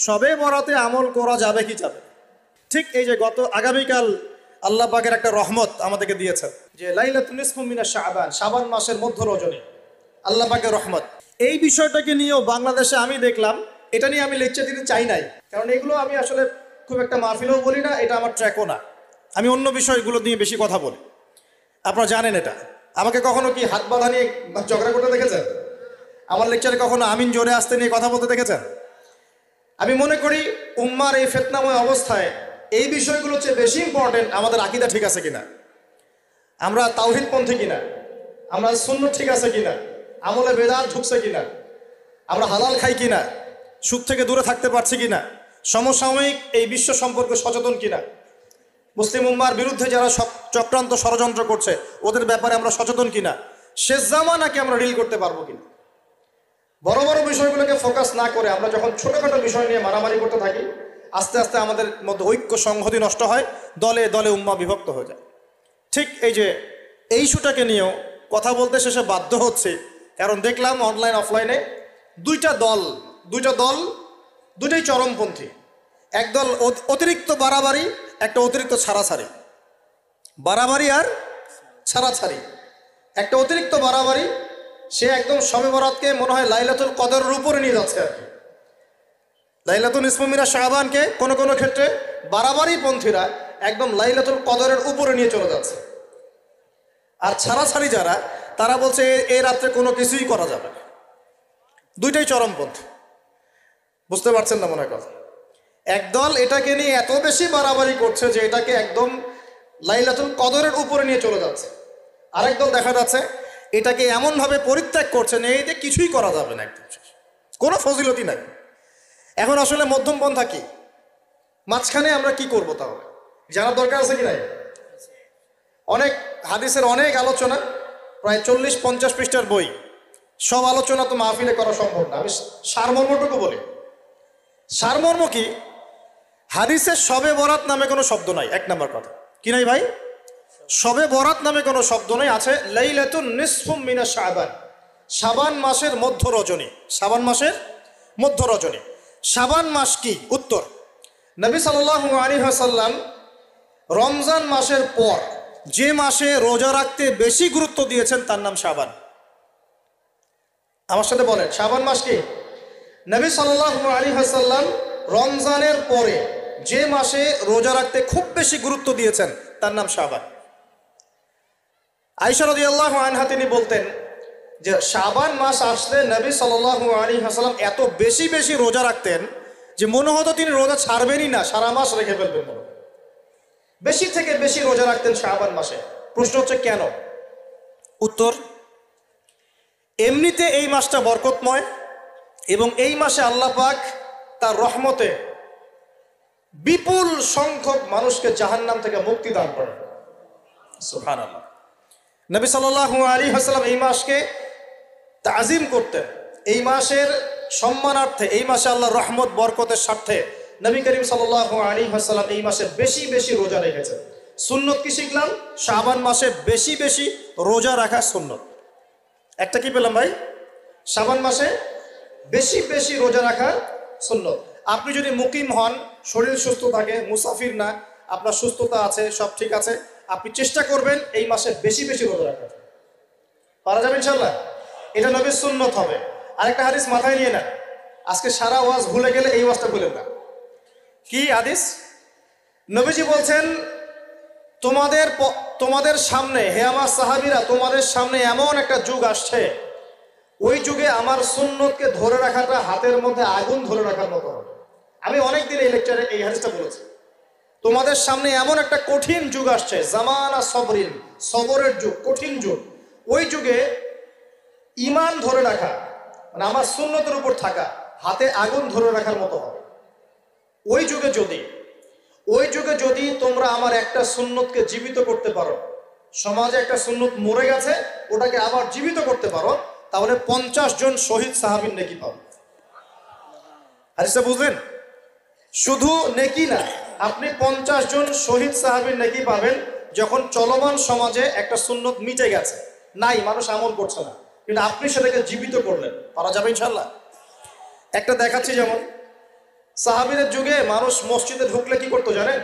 সবে বরাতে আমল করা যাবে কি যাবে? ঠিক এই যে আগামীকাল আল্লাহ পাকের একটা রহমত আমাদেরকে দিয়েছেন যে লাইলাতুন নিসফু মিনাশ শাবান, শাবান মাসের মধ্য রজনী আল্লাহ পাকের রহমত। এই বিষয়টাকে নিয়েও বাংলাদেশে আমি দেখলাম, এটা নিয়ে আমি লেকচার দিতে চাই নাই, কারণ এগুলো আমি আসলে খুব একটা মাহফিলেও বলি না, এটা আমার ট্র্যাকও না। আমি অন্য বিষয়গুলো নিয়ে বেশি কথা বলি, আপনারা জানেন এটা। আমাকে কখনো কি হাত বাঁধা নিয়ে ঝগড়া করতে দেখেছেন? আমার লেকচারে কখনো আমিন জোরে আসতে নিয়ে কথা বলতে দেখেছেন? আমি মনে করি উম্মার এই ফিতনাময় অবস্থায় এই বিষয়গুলো চেয়ে বেশি ইম্পর্টেন্ট আমাদের আকীদা ঠিক আছে কিনা, আমরা তাওহীদপন্থী কিনা, আমরা সুন্নাত ঠিক আছে কিনা, আমলে বেদাত ঢুকছে কিনা, আমরা হালাল খাই কিনা, সুদ থেকে দূরে থাকতে পারছি কিনা, সমসাময়িক এই বিশ্ব সম্পর্কে সচেতন কিনা, মুসলিম উম্মার বিরুদ্ধে যারা চক্রান্ত ষড়যন্ত্র করছে ওদের ব্যাপারে আমরা সচেতন কিনা, শেষ জামানাকে আমরা ডিল করতে পারবো কিনা। বড় বড় বিষয়গুলোকে ফোকাস না করে আমরা যখন ছোটখাটো বিষয় নিয়ে মারামারি করতে থাকি, আস্তে আস্তে আমাদের মধ্যে ঐক্য সংহতি নষ্ট হয়, দলে দলে উম্মা বিভক্ত হয়ে যায়। ঠিক এই যে এই ইস্যুটাকে নিয়েও কথা বলতে শেষে বাধ্য হচ্ছে, কারণ দেখলাম অনলাইন অফলাইনে দুইটা দল দুইটাই চরমপন্থী। একদল অতিরিক্ত বাড়াবাড়ি, একটা অতিরিক্ত ছাড়াছাড়ি। বাড়াবাড়ি আর ছাড়াছাড়ি, একটা অতিরিক্ত বাড়াবাড়ি, সে একদম শবে বরাতকে মনে হয় লাইলাতুল কদরের উপরে নিয়ে যাচ্ছে আর কি। লাইলাতুল নিসফু মিনাশ শাবানকে কোনো কোনো ক্ষেত্রে বাড়াবাড়ি পন্থীরা একদম লাইলাতুল কদরের উপরে নিয়ে চলে যাচ্ছে। আর ছাড়াছাড়ি যারা, তারা বলছে এই রাত্রে কোনো কিছুই করা যাবে না। দুইটাই চরমপন্থী, বুঝতে পারছেন না মনে হয় কথা। একদল এটাকে নিয়ে এত বেশি বাড়াবাড়ি করছে যে এটাকে একদম লাইলাতুল কদরের উপরে নিয়ে চলে যাচ্ছে। আরেক দল দেখা যাচ্ছে এটাকে এমনভাবে পরিত্যাগ করছে না, এইতে কিছুই করা যাবে না, একদম কোনো ফজিলতি নাই। এখন আসলে মধ্যমপন্থা কি, মাঝখানে আমরা কি করব? তাহলে জানার দরকার আছে কি নাই? অনেক হাদিসের অনেক আলোচনা, প্রায় 40-50 পৃষ্ঠার বই, সব আলোচনা তো মাহফিলে করা সম্ভব না। আমি সারমর্মটুকু বলি। সারমর্ম কি? হাদিসের শবে বরাত নামে কোনো শব্দ নাই, এক নাম্বার কথা। কি নাই ভাই? শবে বরাত নামে কোনো শব্দ নেই। আছে লাইলাতুন নিসফু মিনাশ শাবান, শাবান মাসের মধ্য রজনী। শাবান মাসের মধ্য রজনী। শাবান মাস কি? উত্তর, নবী সাল্লাল্লাহু আলাইহি ওয়াসাল্লাম রমজান মাসের পর যে মাসে রোজা রাখতে বেশি গুরুত্ব দিয়েছেন তার নাম শাবান। আমার সাথে বলেন, শাবান মাস কি? নবী সাল্লাল্লাহু আলাইহি ওয়াসাল্লাম রমজানের পরে যে মাসে রোজা রাখতে খুব বেশি গুরুত্ব দিয়েছেন তার নাম শাবান। আয়েশা রাদিয়াল্লাহু আনহা তিনি বলতেন যে শাবান মাস আসলে নবী সাল্লাল্লাহু আলাইহি ওয়াসাল্লাম এত বেশি বেশি রোজা রাখতেন যে মনে হতো তিনি রোজা ছাড়বেনই না, সারা মাস রেখে ফেলবেন। বেশি থেকে বেশি রোজা রাখতেন শাবান মাসে। প্রশ্ন হচ্ছে কেন? উত্তর, এমনিতে এই মাসটা বরকতময় এবং এই মাসে আল্লাহ পাক তার রহমতে বিপুল সংখ্যক মানুষকে জাহান্নাম থেকে মুক্তি দান করেন। সুবহানাল্লাহ। নবী সাল্লাল্লাহু আলাইহি ওয়াসাল্লাম এই মাসকে তাজিম করতেন। এই মাসের সম্মানার্থে, এই মাসে আল্লাহর রহমত বরকতের স্বার্থে নবী করিম সাল্লাল্লাহু আলাইহি ওয়াসাল্লাম এই মাসে বেশি বেশি রোজা রেখেছেন। সুন্নত কি শিখলাম? শাবান মাসে বেশি বেশি রোজা রাখা সুন্নত। একটা কি পেলাম ভাই? শাবান মাসে বেশি বেশি রোজা রাখা সুন্নত। আপনি যদি মুকিম হন, শরীর সুস্থ থাকে, মুসাফির না, আপনার সুস্থতা আছে, সব ঠিক আছে, আপনি চেষ্টা করবেন এই মাসে বেশি বেশি রোজা রাখার। পারা যাবে ইনশাল্লাহ। এটা নবীর সুন্নত হবে। আরেকটা হাদিস মাথায় নিয়ে নেন, আজকে সারা ওয়াজ ভুলে গেলে এই ওয়াজটা ভুলেন না। কি হাদিস? নবীজি বলছেন, তোমাদের সামনে, হে আমার সাহাবীরা, তোমাদের সামনে এমন একটা যুগ আসছে, ওই যুগে আমার সুন্নতকে ধরে রাখাটা হাতের মধ্যে আগুন ধরে রাখার মতো হবে। আমি অনেকদিন এই লেকচারে এই হাদিসটা বলেছি। তোমাদের সামনে এমন একটা কঠিন যুগ আসছে, জামানা সবরিন, সবরের যুগ, কঠিন যুগ। ওই যুগে ঈমান ধরে রাখা, মানে আমার সুন্নতের উপর থাকা, হাতে আগুন ধরে রাখার মতো হবে। ওই যুগে যদি তোমরা আমার একটা সুন্নতকে জীবিত করতে পারো, সমাজে একটা সুন্নত মরে গেছে, ওটাকে আবার জীবিত করতে পারো, তাহলে 50 জন শহীদ সাহাবীর নেকি পাবে। হাদিসটা বুঝলেন? শুধু নেকি না, আপনি 50 জন শহীদ সাহাবীর নেকি পাবেন যখন চলমান সমাজে একটা সুন্নত মিটে গেছে, নাই, মানুষ আমল করছে না, কিন্তু আপনি সেটাকে জীবিত করলেন। পারা যাবে ইনশাল্লাহ। একটা দেখাচ্ছি, যেমন সাহাবীদের যুগে মানুষ মসজিদে ঢুকলে কি করতো জানেন?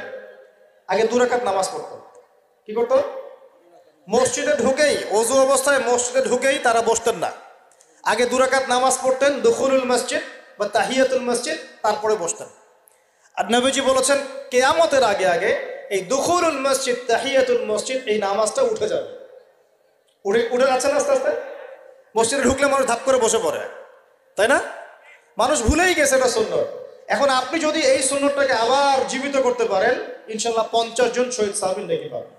আগে 2 রাকাত নামাজ পড়তো। কি করতো? মসজিদে ঢুকেই, ওযু অবস্থায় মসজিদে ঢুকেই তারা বসতেন না। আগে 2 রাকাত নামাজ পড়তেন, দুখুলুল মসজিদ বা তাহিয়াতুল মসজিদ, তারপরে বসতেন। আর নবীজি বলেছেন কিয়ামতের আগে আগে এই দুখুলুল মসজিদ, তাহিয়াতুল মসজিদ, এই নামাজটা উঠে যাবে। উঠে যাচ্ছে না আস্তে আস্তে। মসজিদে ঢুকলে মানুষ ধাপ করে বসে পড়ে, তাই না? মানুষ ভুলেই গেছে এটা সুন্নত। এখন আপনি যদি এই সুন্নতটাকে আবার জীবিত করতে পারেন, ইনশাল্লাহ 50 জন শহীদ সাহাবীর নেকি পাবেন।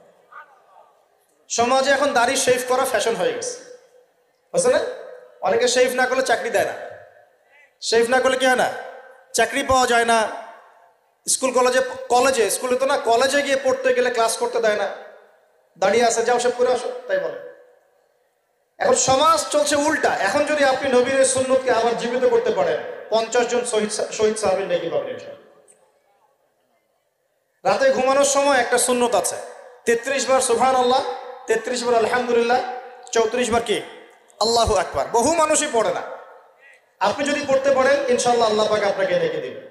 সমাজে এখন দাড়ি শেভ করা ফ্যাশন হয়ে গেছে, বুঝছে না? অনেকে শেভ না করলে চাকরি দেয় না। শেভ না করলে কি হয় না? চাকরি পাওয়া যায় না। স্কুলে তো না, কলেজে গিয়ে পড়তে গেলে ক্লাস করতে দেয় না। দাঁড়িয়ে আছে, যাও শেভ করে আসো, তাই বলে। এখন সমাজ চলছে উল্টা। এখন যদি আপনি নবীর সুন্নতকে আবার জীবিত করতে পারেন, 50 জন শহীদ সাহাবীর নেকি পাবেন ইনশাআল্লাহ। রাতে ঘুমানোর সময় একটা সুন্নত আছে, 33 বার সুবহানাল্লাহ, 33 বার আলহামদুলিল্লাহ, 34 বার কি আল্লাহু আকবার। বহু মানুষই পড়ে না। আপনি যদি পড়তে পারেন, ইনশাআল্লাহ আল্লাহ পাক আপনাকে নেকি দিবেন।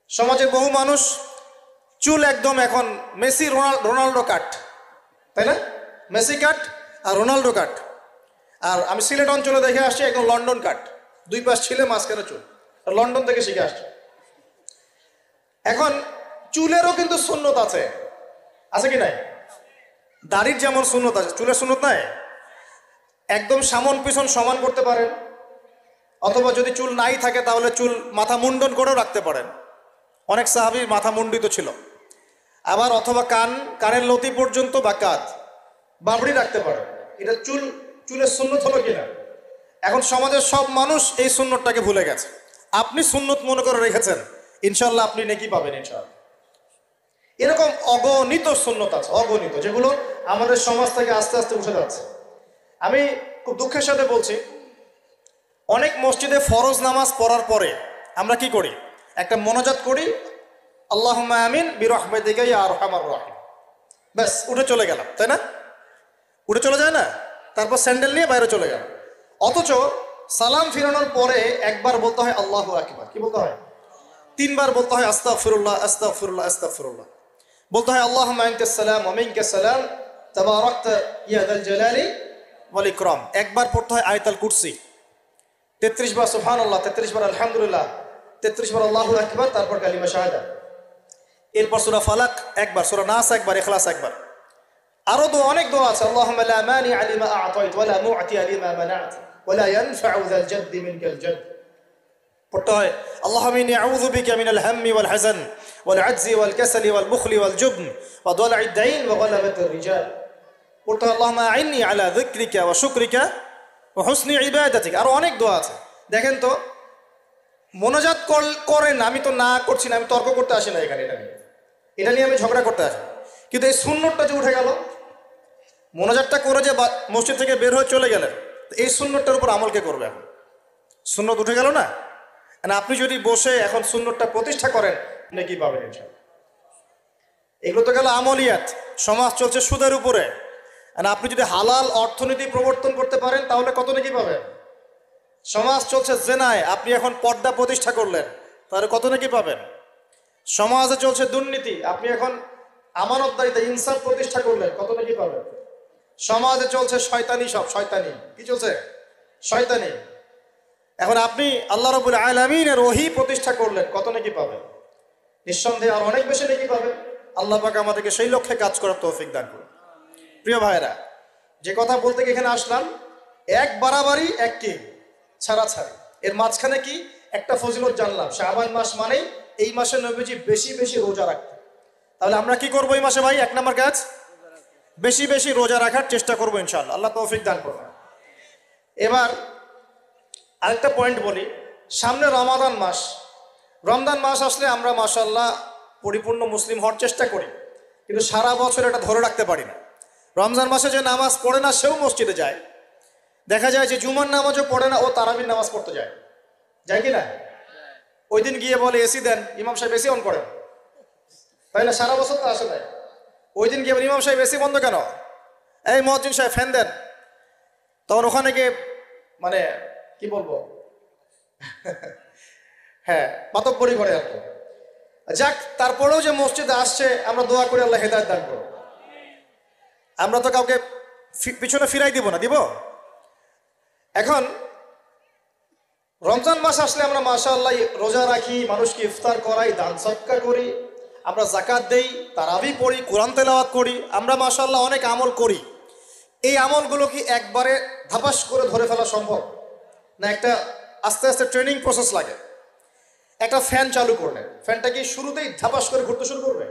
সমাজের বহু মানুষ চুল একদম এখন মেসি রোনাল্ডো কাট, তাই না? মেসি কাট আর রোনাল্ডো কাট। আর আমি সিলেট অঞ্চলে দেখে আসছি একদম লন্ডন কাট, 2 পাশ ছিলে মাঝখানে চুল। লন্ডন থেকে শিখে আসছে। এখন চুলেরও কিন্তু সুন্নত আছে, আছে কি নাই? দাড়ির যেমন সুন্নত আছে, চুলের সুন্নত নাই। একদম সামন পিছন সমান করতে পারেন, অথবা যদি চুল নাই থাকে তাহলে চুল মাথা মুন্ডন করেও রাখতে পারেন। অনেক সাহাবীর মাথা মুন্ডিত ছিল। আবার অথবা কানের লতি পর্যন্ত বা কাঁধ বাবড়ি রাখতে পারেন। এটা চুলের সুন্নত হলো কিনা? এখন সমাজের সব মানুষ এই সুন্নতটাকে ভুলে গেছে। আপনি সুন্নত মনে করে রেখেছেন, ইনশাল্লাহ আপনি নেকি পাবেন ইনশাআল্লাহ। এরকম অগণিত সুন্নত আছে, অগণিত, যেগুলো আমাদের সমাজ থেকে আস্তে আস্তে উঠে যাচ্ছে। আমি খুব দুঃখের সাথে বলছি, অনেক মসজিদে ফরজ নামাজ পড়ার পরে আমরা কি করি? একটা মোনাজাত করি, আল্লাহুম্মা আমিন বিরহমাতিকা ইয়া আরহামার রাহিম, ব্যাস উঠে চলে গেলাম, তাই না? উঠে চলে যায় না? তারপর স্যান্ডেল নিয়ে বাইরে চলে গেল। অথচ সালাম ফিরানোর পরে একবার বলতে হয় আল্লাহু আকবার। কি বলতে হয়? 3 বার বলতে হয় আস্তাগফিরুল্লাহ, আস্তাগফিরুল্লাহ, আস্তাগফিরুল্লাহ। বলতে হয় আল্লাহুম্মা আনতাস সালাম ওয়া মিনকাস সালাম তাবারাকতা ইয়া যাল জালালি ওয়াল ইকরাম। একবার পড়তে হয় আয়াতুল কুরসি, 33 বার সুবহানাল্লাহ, 33 বার আলহামদুলিল্লাহ, 33 বার আল্লাহু আকবার, তারপর কালিমা শাহাদা। এরপর সূরা ফালাক একবার, সূরা নাস একবার, ইখলাস একবার। আরো অনেক দোয়া আছে, আল্লাহুম্মা লা মানিআ লিমা আ'তাইত ওয়া লা মু'তিয়া লিমা মানা'ত ওয়া লা ইয়ানফা'ু যাল জাদ্দি মিনকাল জাদ। পড়তে হয় আল্লাহুম্মা ইন্নী আউযু বিকা মিনাল হাম্মি ওয়াল হাযান ওয়াল আজজি ওয়াল কাসালি ওয়াল বুখলি ওয়াল জুবন ওয়া দালা'id দাইন ওয়া গালাবাতির রিজাল। পড়তে হয় আল্লাহুম্মা আ'ইন্নী আলা যিকরিকা ওয়া শুকরিকা ওয়া হুসনি ইবাদাতিক। আরো অনেক দোয়া আছে। দেখেন তো, মোনাজাত করেন, আমি তো না করছি না, আমি তর্ক করতে আসি না এখানে। এটা নিয়ে আমি ঝগড়া করতে আসি, কিন্তু এই সুন্নতটা যে উঠে গেল, মোনাজাতটা করে যে মসজিদ থেকে বের হয়ে চলে গেলেন, এই সুন্নতটার উপর আমল কে করবে? এখন সুন্নত উঠে গেল না? আপনি যদি বসে এখন সুন্নতটা প্রতিষ্ঠা করেন, নেকি পাবেন ইনশাআল্লাহ। এগুলো তো গেল আমলিয়াত। সমাজ চলছে সুদের উপরে। আপনি যদি হালাল অর্থনীতি প্রবর্তন করতে পারেন, তাহলে কত নেকি পাবেন? সমাজ চলছে জেনায়, আপনি এখন পর্দা প্রতিষ্ঠা করলেন, তাহলে কত নেকি পাবেন? সমাজে চলছে দুর্নীতি, আপনি এখন আমানতদারিতা, ইনসাফ প্রতিষ্ঠা করলেন, কত নাকি পাবেন? সমাজে চলছে শয়তানি, সব শয়তানি। কি চলছে? শয়তানি। এখন আপনি আল্লাহ রাব্বুল আলামিনের ওহী প্রতিষ্ঠা করলেন, কত নাকি পাবেন? নিঃসন্দেহে আর অনেক বেশি নাকি পাবেন। আল্লাহ পাক আমাদেরকে সেই লক্ষ্যে কাজ করার তৌফিক দান করুন। প্রিয় ভাইরা, যে কথা বলতে এখানে আসলাম, এক বাড়াবাড়ি এক কি ছাড়াছাড়ি, এর মাঝখানে কি একটা ফজিলত জানলাম। শাবান মাস মানেই এই মাসে নবীজি বেশি বেশি রোজা রাখতেন। তাহলে আমরা কি করবো এই মাসে ভাই? 1 নম্বর কাজ, বেশি বেশি রোজা রাখার চেষ্টা করবো ইনশাআল্লাহ। আল্লাহ তৌফিক দান করবেন। এবার আরেকটা পয়েন্ট বলি, সামনে রমাদান মাস। রমজান মাস আসলে আমরা মাশাআল্লাহ পরিপূর্ণ মুসলিম হওয়ার চেষ্টা করি, কিন্তু সারা বছর এটা ধরে রাখতে পারি না। রমজান মাসে যে নামাজ পড়ে না সেও মসজিদে যায়। দেখা যায় যে জুমার নামাজও পড়ে না, ও তারাবির নামাজ পড়তে যায়। যায় কি না? ওই দিন গিয়ে বলে এসি দেন, ইমাম সাহেব এসি অন করেন, তাই না? সারা বছর তো আসে নাই। ওই দিন গিয়ে ইমাম সাহেব এসি বন্ধ কেন? এই মুয়াজ্জিন সাহেব ফ্যান দেন। তখন ওখানে গিয়ে মানে কি বলবো, হ্যাঁ, মাতব্বরি করে আর কি। যাক, তারপরেও যে মসজিদে আসছে আমরা দোয়া করি আল্লাহ হেদায়েত দান করুন। আমরা তো কাউকে পিছনে ফিরাই দিব না, দিব? এখন রমজান মাস আসলে আমরা মাশাআল্লাহ রোজা রাখি, মানুষকে ইফতার করাই, দান সদকা করি, আমরা যাকাত দেই, তারাবি পড়ি, কোরআন তেলাওয়াত করি, আমরা মাশাআল্লাহ অনেক আমল করি। এই আমলগুলো কি একবারে ধাপাস করে ধরে ফেলা সম্ভব? না একটা আস্তে আস্তে ট্রেনিং প্রসেস লাগে। একটা ফ্যান চালু করলে ফ্যানটা কি শুরুতেই ধাপাস করে ঘুরতে শুরু করবে,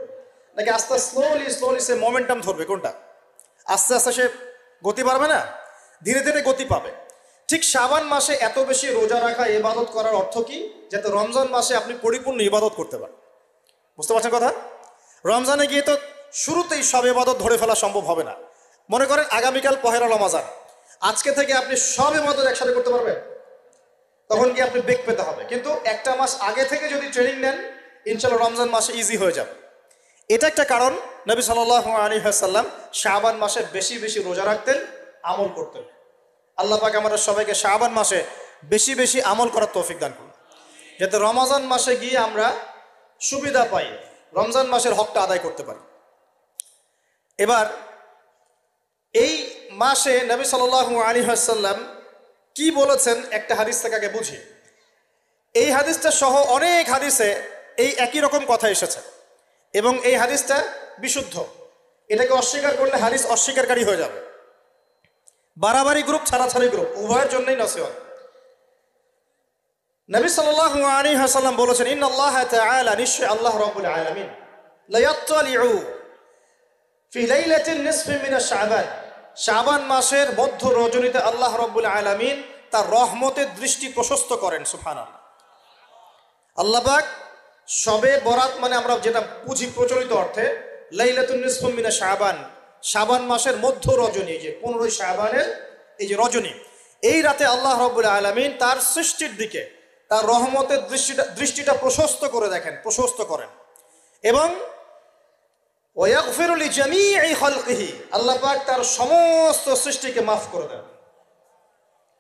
নাকি আস্তে স্লোলি স্লোলি সে মোমেন্টাম ধরবে? কোনটা? আস্তে আস্তে সে গতি পাবে না, ধীরে ধীরে গতি পাবে। ঠিক শাবান মাসে এত বেশি রোজা রাখা, ইবাদত করার অর্থ কি? যাতে রমজান মাসে আপনি পরিপূর্ণ ইবাদত করতে পারেন। বুঝতে পারছেন কথা? রমজানে গিয়ে তো শুরুতেই সব ইবাদত ধরে ফেলা সম্ভব হবে না। মনে করেন আগামীকাল পহেলা রমাজান, আজকে থেকে আপনি সব ইবাদত একসাথে করতে পারবেন? তখন কি আপনি বেগ পেতে হবে। কিন্তু একটা মাস আগে থেকে যদি ট্রেনিং নেন, ইনশাআল্লাহ রমজান মাসে ইজি হয়ে যাবে। এটা একটা কারণ নবী সাল্লাল্লাহু আলাইহি ওয়াসাল্লাম শাবান মাসে বেশি বেশি রোজা রাখতেন, আমল করতেন। আল্লাহ পাক আমাদের সবাইকে শাবান মাসে বেশি বেশি আমল করার তৌফিক দান করুন, যাতে রমজান মাসে গিয়ে আমরা সুবিধা পাই, রমজান মাসের হকটা আদায় করতে পারি। এবার এই মাসে নবী সাল্লাল্লাহু আলাইহি ওয়াসাল্লাম কি বলেছেন একটা হাদিস থেকে আগে বুঝি। এই হাদিসটা সহ অনেক হাদিসে এই একই রকম কথা এসেছে এবং এই হাদিসটা বিশুদ্ধ। এটাকে অস্বীকার করলে হাদিস অস্বীকারী হয়ে যাবে। বাড়াবাড়ি গ্রুপ, ছাড়াছাড়ি গ্রুপ, উভয়ের জন্যই নসিহত। নবী সাল্লাল্লাহু আলাইহি ওয়াসাল্লাম বলেছেন, ইন্নাল্লাহ তাআলা, নিশ্চয় আল্লাহ রাব্বুল আলামিন, লা ইয়াত্তালিউ ফি লাইলাতিন নিসফি মিন শাবান, শাবান মাসের মধ্য রজনীতে আল্লাহ রাব্বুল আলামিন তার রহমতের দৃষ্টি প্রশস্ত করেন। সুবহানাল্লাহ। আল্লাহ পাক শবে বরাত মানে আমরা যেটা বুঝি প্রচলিত অর্থে, লাইলাতুন নিসফি মিন শাবান, শাবান মাসের মধ্য রজনী, যে 15 শাবানের এই যে রজনী, এই রাতে আল্লাহ রাব্বুল আলামিন তার সৃষ্টির দিকে তার রহমতের দৃষ্টিটা প্রশস্ত করে দেখেন, প্রশস্ত করেন। এবং ওয়াগফিরু লিজামিই খালকিহি, আল্লাহ পাক তার সমস্ত সৃষ্টিকে মাফ করে দেন।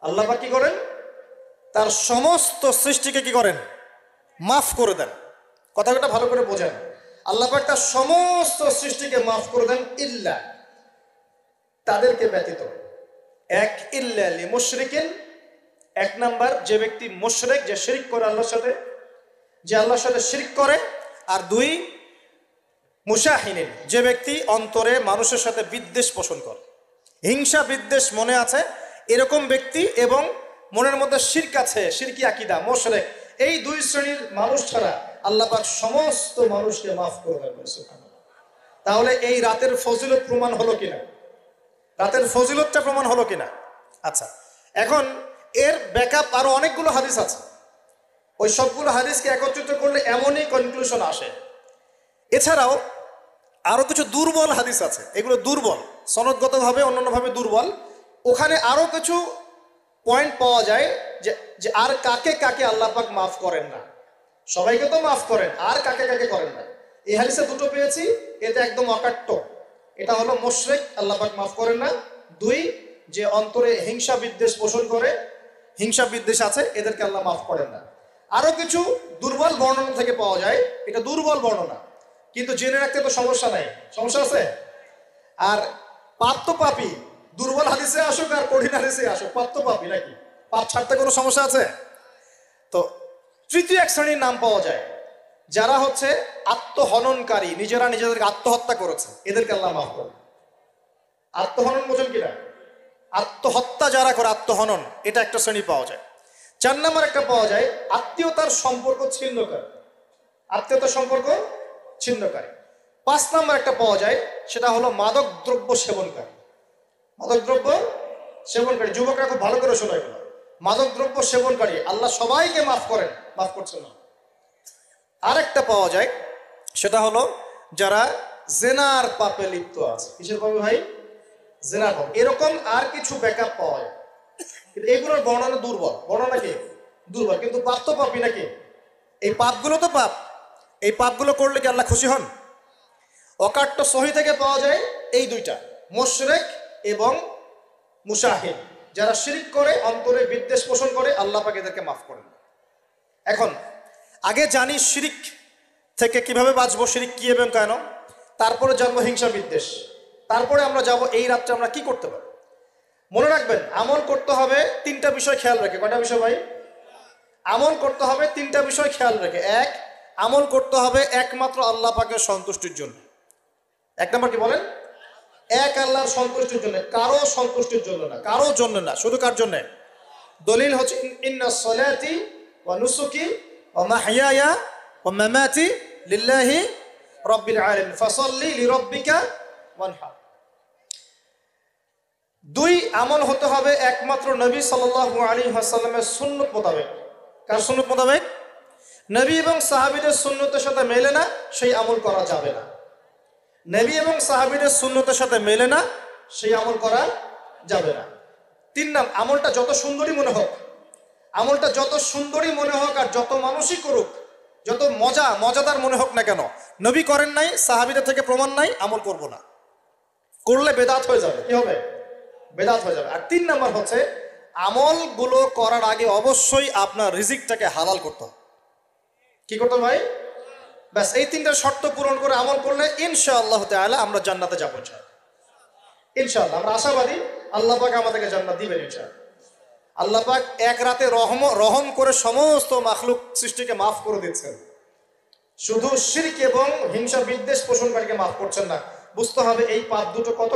আল্লাহ পাক কি করেন? তার সমস্ত সৃষ্টিকে কি করেন? মাফ করে দেন। কথাটা ভালো করে বোঝেন। আল্লাহ পাক তার সমস্ত সৃষ্টিকে মাফ করে দেন, ইল্লা, তাদেরকে ব্যতীত। এক, ইল্লা লিমুশরিকিন, এক নাম্বার যে ব্যক্তি মুশরিক, যে শিরক করে আল্লাহর সাথে, যে আল্লাহর সাথে শিরক করে। আর দুই, মুশাহিনিন, যে ব্যক্তি অন্তরে মানুষের সাথে বিদ্বেষ পোষণ করে, হিংসা বিদ্বেষ মনে আছে এরকম ব্যক্তি, এবং মনের মধ্যে শিরক আছে, শিরকি আকীদা, মুশরিক, এই দুই শ্রেণীর মানুষ ছাড়া আল্লাহ পাক সমস্ত মানুষকে মাফ করে দেবেন। সুবহানাল্লাহ। তাহলে এই রাতের ফজিলত প্রমাণ হলো কিনা? রাতের ফজিলতটা প্রমাণ হলো কিনা? আচ্ছা, এখন এর ব্যাকআপ আরো অনেকগুলো হাদিস আছে। ওই সবগুলো হাদিসকে একত্রিত করলে এমনই কনক্লুশন আসে। এছাড়াও আরো কিছু দুর্বল হাদিস আছে, এগুলো দুর্বল, সনদগতভাবে অন্যান্যভাবে দুর্বল। ওখানে আরো কিছু পয়েন্ট পাওয়া যায় যে আর কাকে কাকে আল্লাহ পাক মাফ করেন না। সবাইকে তো মাফ করেন, আর কাকে কাকে করেন না। এই হাদিসে দুটো পেয়েছি, এটা একদম অকাট্য। এটা হলো মুশরিক, আল্লাহ পাক মাফ করেন না। দুই, যে অন্তরে হিংসা বিদ্বেষ পোষণ করে, হিংসা বিদ্বেষ আছে, এদেরকে আল্লাহ মাফ করেন না। আরো কিছু দুর্বল বর্ণনা থেকে পাওয়া যায়, এটা দুর্বল বর্ণনা, কিন্তু জেনে রাখতে তো সমস্যা নাই। সমস্যা আছে? আর পাপ তো পাপি, দুর্বল হাদিসে আসুক আর কঠিন হাদিসে আসুক, পাপ তো পাপি নাকি? পাপ ছাড়তে কোনো সমস্যা আছে? তো তৃতীয় এক শ্রেণীর নাম পাওয়া যায়, যারা হচ্ছে আত্মহননকারী, নিজেরা নিজেদেরকে আত্মহত্যা করেছে, এদেরকে আল্লাহ মাফ করেন। আত্মহনন বোঝেন কিনা? আত্মহত্যা যারা করে, আত্মহনন, এটা একটা শ্রেণী পাওয়া যায়। 4 নম্বর একটা পাওয়া যায় আত্মীয়তার সম্পর্ক ছিন্নকারী, আত্মীয়তার সম্পর্ক ছিন্নকারী। 5 নম্বর একটা পাওয়া যায়, সেটা হলো মাদক দ্রব্য সেবনকারী। মাদক দ্রব্য সেবনকারী, যুবকরা খুব ভালো করে শোনা এগুলো। মাদক দ্রব্য সেবনকারী আল্লাহ সবাইকে মাফ করেন, মাফ করছেন না। আরেকটা পাওয়া যায়, সেটা হলো যারা জেনার পাপে লিপ্ত আছে। কিসের পাপে ভাই? জেনার পাপ। এরকম আর কিছু ব্যাকআপ পাওয়া যায়, কিন্তু এগুলোর বর্ণনা দুর্বল। বর্ণনা কি? দুর্বল। কিন্তু পাপ তো পাপই নাকি? এই পাপগুলো তো পাপ, এই পাপগুলো করলে কি আল্লাহ খুশি হন? অকাট্য সহি থেকে পাওয়া যায় এই দুইটা, মুশরিক এবং মুশাহিদ, যারা শিরক করে, অন্তরে বিদ্বেষ পোষণ করে, আল্লাহ পাক এদেরকে মাফ করেন। এখন আগে জানি শিরিক থেকে কিভাবে বাঁচবো, শিরিক কি এবং কেন, তারপরে জানবো হিংসা বিদ্বেষ, তারপরে আমরা যাব এই রাত্রে আমরা কি করতে পারি। মনে রাখবেন, আমল করতে হবে তিনটা বিষয় খেয়াল রেখে। কয়টা বিষয় ভাই? আমল করতে হবে তিনটা বিষয় খেয়াল রেখে। এক, আমল করতে হবে একমাত্র আল্লাহ পাকের সন্তুষ্টির জন্য। এক নম্বর কি বলেন? এক আল্লাহর সন্তুষ্টির জন্য, কারো সন্তুষ্টির জন্য না, কারো জন্য না, শুধু কার জন্য? দলিল হচ্ছে ইন্নাস সালাতি ওয়া নুসুকি ওয়া মাহইয়ায়া ওয়া মামাতি লিল্লাহি রাব্বিল আলামিন ফাসাল্লি লিরাব্বিকা ওয়ানহার। দুই, আমল হতে হবে একমাত্র নবী সাল্লাল্লাহু আলাইহি ওয়াসাল্লামের সুন্নাত মোতাবেক। কার সুন্নাত মোতাবেক? নবী এবং সাহাবীদের সুন্নতের সাথে মেলে না সেই আমল করা যাবে না। নবী এবং সাহাবীদের সুন্নতের সাথে মেলে না সেই আমল করা যাবে না। তিন নাম্বার, আমলটা যত সুন্দরী মনে হোক, আমলটা যত সুন্দরী মনে হোক আর যত মানুষই করুক, যত মজাদার মনে হোক না কেন, নবী করেন নাই, সাহাবীদের থেকে প্রমাণ নাই, আমল করব না। করলে বেদাত হয়ে যাবে। কি হবে? বেদাত হয়ে যাবে। আর তিন নাম্বার হচ্ছে, আমলগুলো করার আগে অবশ্যই আপনার রিজিকটাকে হালাল করতে হবে। কি করতে হবে ভাই? ব্যাস, এই তিনটা শর্ত পূরণ করে আমল করলে ইনশাআল্লাহ তাআলা আমরা জান্নাতে যাবো ইনশাআল্লাহ। আমরা আশাবাদী আল্লাহ পাক আমাদেরকে জান্নাত দিবেন ইনশাআল্লাহ। আল্লাহ পাক এক রাতে রহম করে সমস্ত মাখলুক সৃষ্টিকে মাফ করে দিচ্ছেন, শুধু শিরক এবং হিংসা বিদ্বেষ পোষণকারীকে মাফ করছেন না। বুঝতে হবে এই পাপ দুটো কত